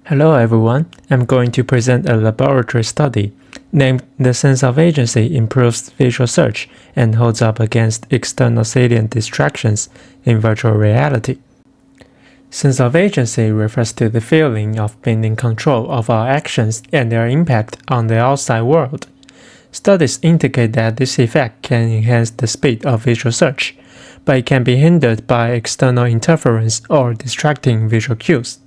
Hello everyone, I'm going to present a laboratory study named The Sense of Agency Improves Visual Search and Holds Up Against External Salient Distractions in Virtual Reality. Sense of agency refers to the feeling of being in control of our actions and their impact on the outside world. Studies indicate that this effect can enhance the speed of visual search, but it can be hindered by external interference or distracting visual cues.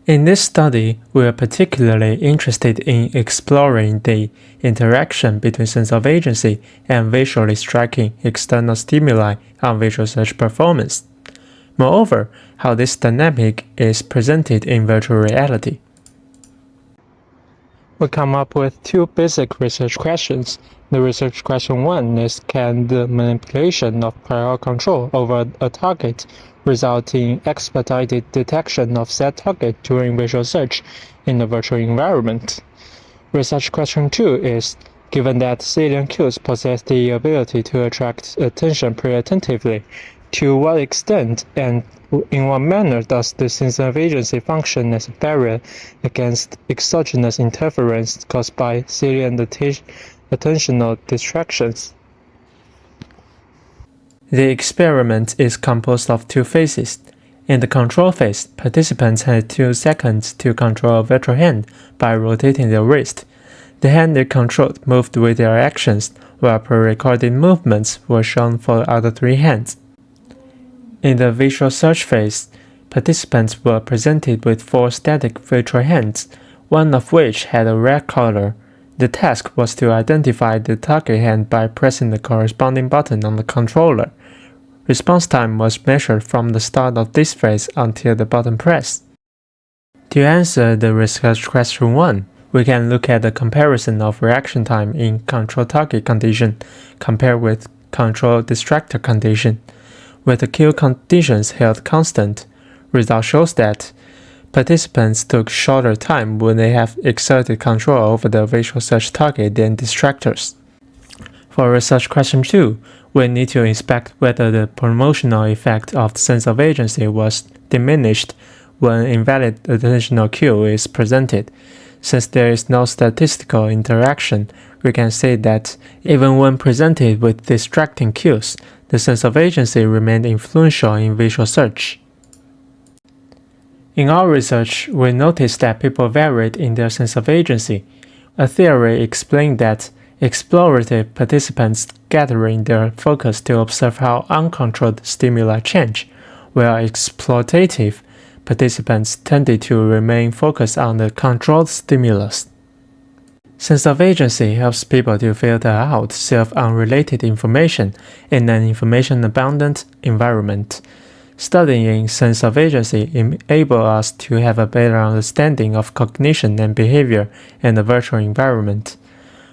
In this study, we are particularly interested in exploring the interaction between sense of agency and visually striking external stimuli on visual search performance. Moreover, how this dynamic is presented in virtual reality. We come up with two basic research questions. The research question 1 is, can the manipulation of prior control over a target result in expedited detection of said target during visual search in the virtual environment? Research question 2 is, given that salient cues possess the ability to attract attention pre-attentively, to what extent and in what manner does the sense of agency function as a barrier against exogenous interference caused by salient attentional distractions? The experiment is composed of two phases. In the control phase, participants had 2 seconds to control a virtual hand by rotating their wrist. The hand they controlled moved with their actions, while pre-recorded movements were shown for the other 3 hands. In the visual search phase, participants were presented with 4 static virtual hands, one of which had a red color. The task was to identify the target hand by pressing the corresponding button on the controller. Response time was measured from the start of this phase until the button press. To answer the research question 1, we can look at the comparison of reaction time in control target condition compared with control distractor condition. With the cue conditions held constant, result shows that participants took shorter time when they have exerted control over the visual search target than distractors. For research question 2, we need to inspect whether the promotional effect of the sense of agency was diminished when invalid attentional cue is presented. Since there is no statistical interaction, we can say that even when presented with distracting cues, the sense of agency remained influential in visual search. In our research, we noticed that people varied in their sense of agency. A theory explained that explorative participants gathering their focus to observe how uncontrolled stimuli change, while exploitative participants tended to remain focused on the controlled stimulus. Sense of agency helps people to filter out self-unrelated information in an information-abundant environment. Studying sense of agency enables us to have a better understanding of cognition and behavior in the virtual environment.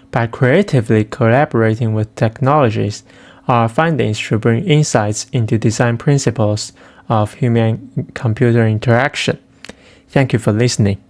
By creatively collaborating with technologies, our findings should bring insights into design principles of human-computer interaction. Thank you for listening.